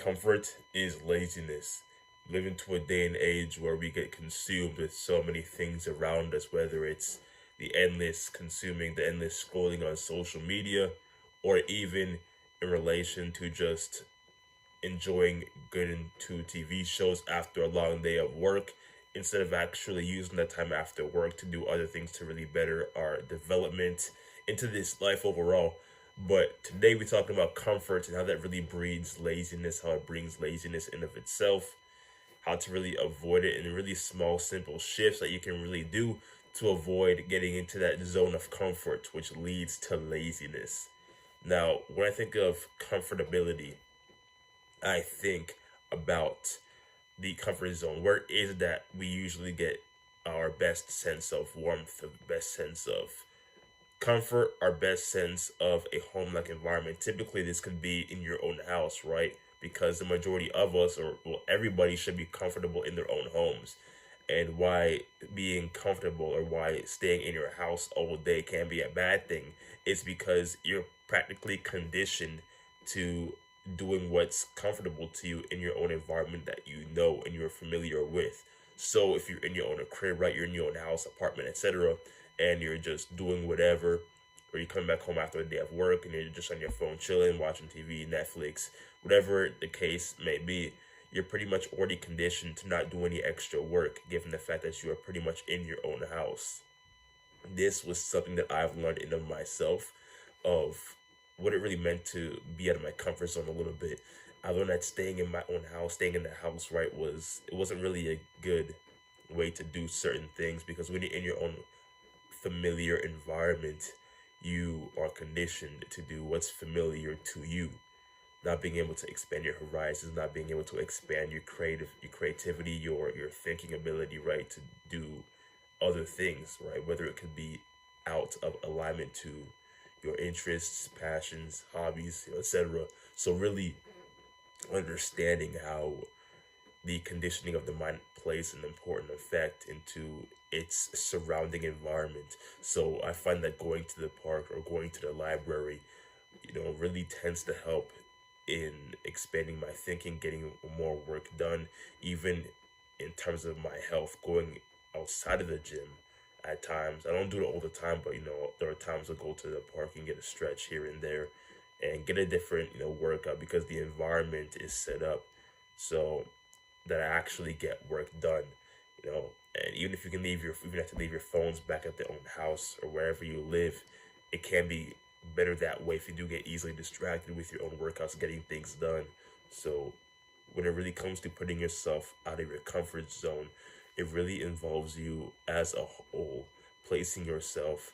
Discomfort is laziness. We live into a day and age where we get consumed with so many things around us, whether it's the endless scrolling on social media, or even in relation to just enjoying getting to TV shows after a long day of work instead of actually using that time after work to do other things to really better our development into this life overall. But today we're talking about comfort and how that really breeds laziness, how it brings laziness in of itself, how to really avoid it, and really small, simple shifts that you can really do to avoid getting into that zone of comfort, which leads to laziness. Now, when I think of comfortability, I think about the comfort zone. Where is that we usually get our best sense of warmth, the best sense of comfort, our best sense of a home-like environment? Typically, this could be in your own house, right? Because the majority of us, or well, everybody should be comfortable in their own homes. And why being comfortable or why staying in your house all day can be a bad thing is because you're practically conditioned to doing what's comfortable to you in your own environment that you know and you're familiar with. So if you're in your own crib, right, you're in your own house, apartment, etc., and you're just doing whatever, or you come back home after a day of work and you're just on your phone chilling, watching TV, Netflix, whatever the case may be, you're pretty much already conditioned to not do any extra work given the fact that you are pretty much in your own house. This was something that I've learned in of myself, of what it really meant to be out of my comfort zone a little bit. I learned that staying in my own house, staying in the house, right, it wasn't really a good way to do certain things, because when you're in your own familiar environment, you are conditioned to do what's familiar to you, not being able to expand your horizons, not being able to expand your creativity, your thinking ability, right, to do other things, right, whether it could be out of alignment to your interests, passions, hobbies, etc. So really understanding how the conditioning of the mind plays an important effect into its surrounding environment. So I find that going to the park or going to the library, really tends to help in expanding my thinking, getting more work done, even in terms of my health, going outside of the gym at times. I don't do it all the time, but there are times I go to the park and get a stretch here and there and get a different, workout, because the environment is set up so that I actually get work done, you know. And even if you can even have to leave your phones back at their own house or wherever you live, it can be better that way if you do get easily distracted with your own workouts, getting things done. So when it really comes to putting yourself out of your comfort zone, it really involves you as a whole, placing yourself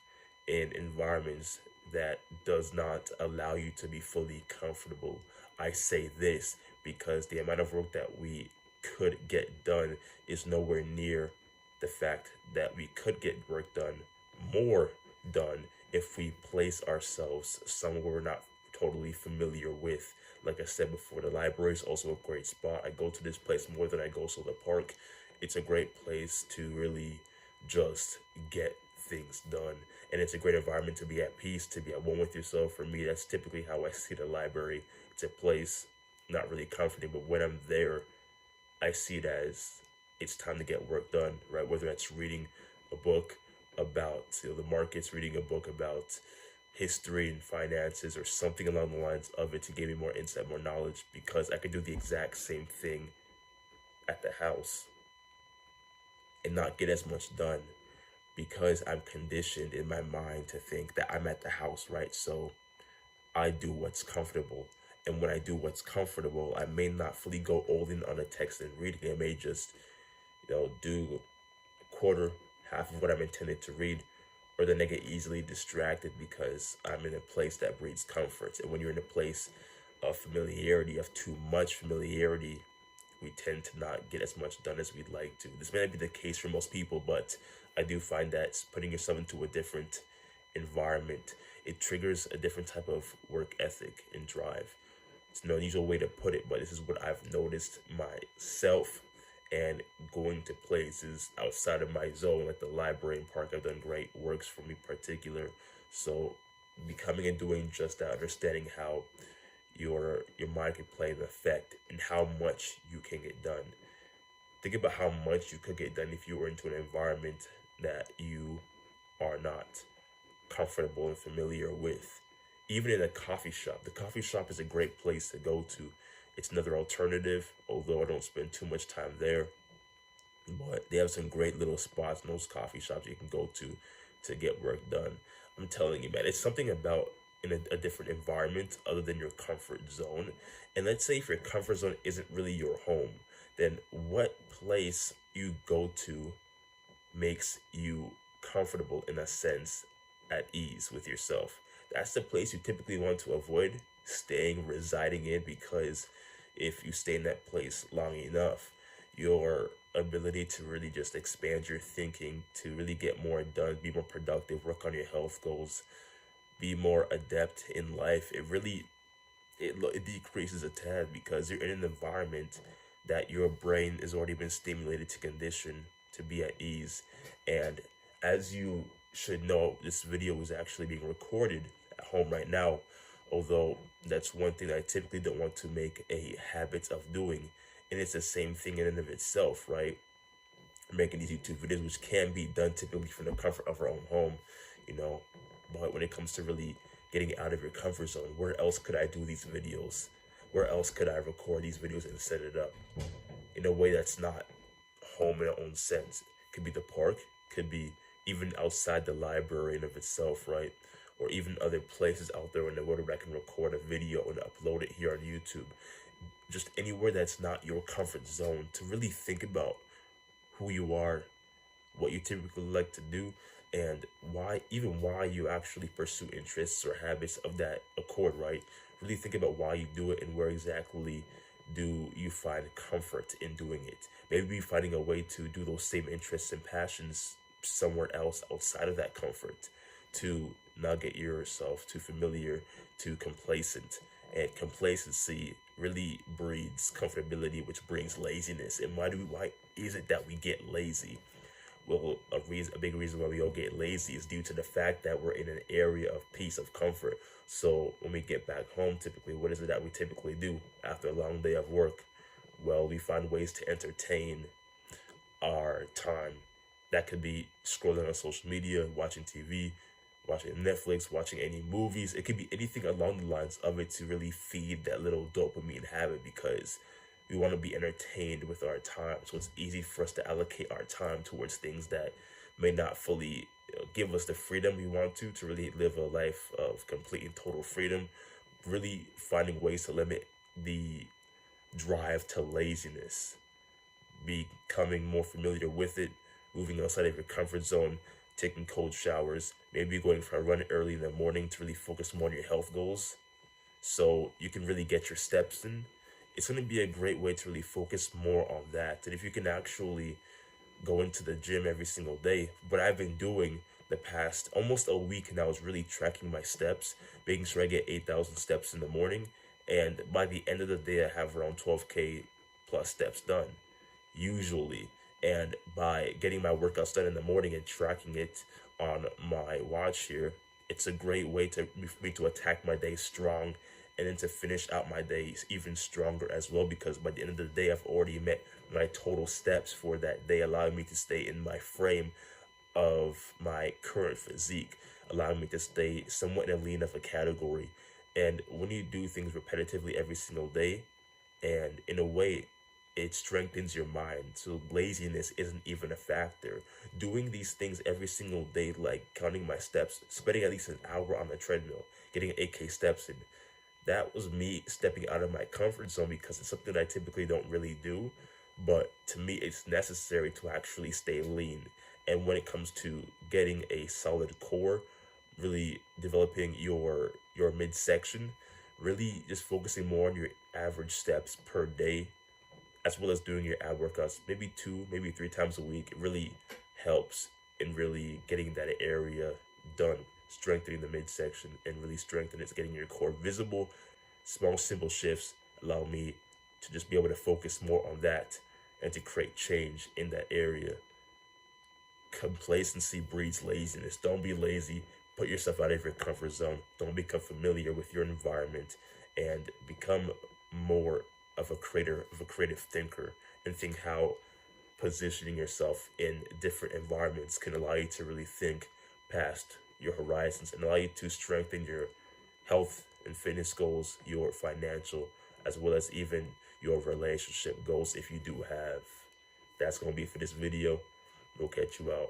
in environments that does not allow you to be fully comfortable. I say this because the amount of work that we could get done is nowhere near the fact that we could get work done, more done, if we place ourselves somewhere we're not totally familiar with. Like I said before, the library is also a great spot. I go to this place more than I go to the park. It's a great place to really just get things done. And it's a great environment to be at peace, to be at one with yourself. For me, that's typically how I see the library. It's a place not really comforting, but when I'm there, I see it as it's time to get work done, right? Whether that's reading a book about the markets, reading a book about history and finances, or something along the lines of it to give me more insight, more knowledge, because I could do the exact same thing at the house and not get as much done, because I'm conditioned in my mind to think that I'm at the house, right? So I do what's comfortable. And when I do what's comfortable, I may not fully go all in on a text and reading. I may just, do a quarter, half of what I'm intended to read, or then I get easily distracted because I'm in a place that breeds comfort. And when you're in a place of familiarity, of too much familiarity, we tend to not get as much done as we'd like to. This may not be the case for most people, but I do find that putting yourself into a different environment, it triggers a different type of work ethic and drive. It's no unusual way to put it, but this is what I've noticed myself. And going to places outside of my zone, like the library and park, I've done great works for me particular. So becoming and doing just that, understanding how your mind can play an effect in how much you can get done. Think about how much you could get done if you were into an environment that you are not comfortable and familiar with. Even in a coffee shop, the coffee shop is a great place to go to. It's another alternative, although I don't spend too much time there. But they have some great little spots in those coffee shops you can go to get work done. I'm telling you, man, it's something about in a different environment other than your comfort zone. And let's say if your comfort zone isn't really your home, then what place you go to makes you comfortable in a sense, at ease with yourself. That's the place you typically want to avoid residing in, because if you stay in that place long enough, your ability to really just expand your thinking, to really get more done, be more productive, work on your health goals, be more adept in life, it decreases a tad, because you're in an environment that your brain has already been stimulated to condition to be at ease. And as you should know, this video is actually being recorded at home right now, although that's one thing that I typically don't want to make a habit of doing. And it's the same thing in and of itself, right? Making these YouTube videos, which can be done typically from the comfort of our own home, you know. But when it comes to really getting out of your comfort zone, where else could I do these videos? Where else could I record these videos and set it up in a way that's not home in our own sense? Could be the park, could be even outside the library in of itself, right? Or even other places out there in the world where I can record a video and upload it here on YouTube. Just anywhere that's not your comfort zone, to really think about who you are, what you typically like to do, and why you actually pursue interests or habits of that accord, right? Really think about why you do it and where exactly do you find comfort in doing it. Maybe finding a way to do those same interests and passions somewhere else outside of that comfort, to not get yourself too familiar, too complacent. And complacency really breeds comfortability, which brings laziness. And why is it that we get lazy? Well, a big reason why we all get lazy is due to the fact that we're in an area of peace, of comfort. So when we get back home, typically, what is it that we typically do after a long day of work? Well, we find ways to entertain our time. That could be scrolling on social media, watching TV, watching Netflix, watching any movies. It could be anything along the lines of it to really feed that little dopamine habit, because we want to be entertained with our time. So it's easy for us to allocate our time towards things that may not fully give us the freedom we want to really live a life of complete and total freedom. Really finding ways to limit the drive to laziness, becoming more familiar with it, moving outside of your comfort zone, taking cold showers, maybe going for a run early in the morning to really focus more on your health goals so you can really get your steps in. It's going to be a great way to really focus more on that. And if you can actually go into the gym every single day, what I've been doing the past almost a week now is really tracking my steps, making sure I get 8,000 steps in the morning. And by the end of the day, I have around 12K plus steps done, usually. And by getting my workouts done in the morning and tracking it on my watch here, it's a great way for me to attack my day strong, and then to finish out my days even stronger as well, because by the end of the day, I've already met my total steps for that day, allowing me to stay in my frame of my current physique, allowing me to stay somewhat in a lean of a category. And when you do things repetitively every single day, and in a way, it strengthens your mind. So laziness isn't even a factor. Doing these things every single day, like counting my steps, spending at least an hour on the treadmill, getting 8K steps in, that was me stepping out of my comfort zone, because it's something that I typically don't really do. But to me, it's necessary to actually stay lean. And when it comes to getting a solid core, really developing your midsection, really just focusing more on your average steps per day, as well as doing your ab workouts, maybe 2, maybe 3 times a week. It really helps in really getting that area done, strengthening the midsection, and really strengthening it, getting your core visible. Small, simple shifts allow me to just be able to focus more on that and to create change in that area. Complacency breeds laziness. Don't be lazy. Put yourself out of your comfort zone. Don't become familiar with your environment, and become more of a creative thinker, and think how positioning yourself in different environments can allow you to really think past your horizons and allow you to strengthen your health and fitness goals, your financial, as well as even your relationship goals if you do have. That's going to be for this video. We'll catch you out.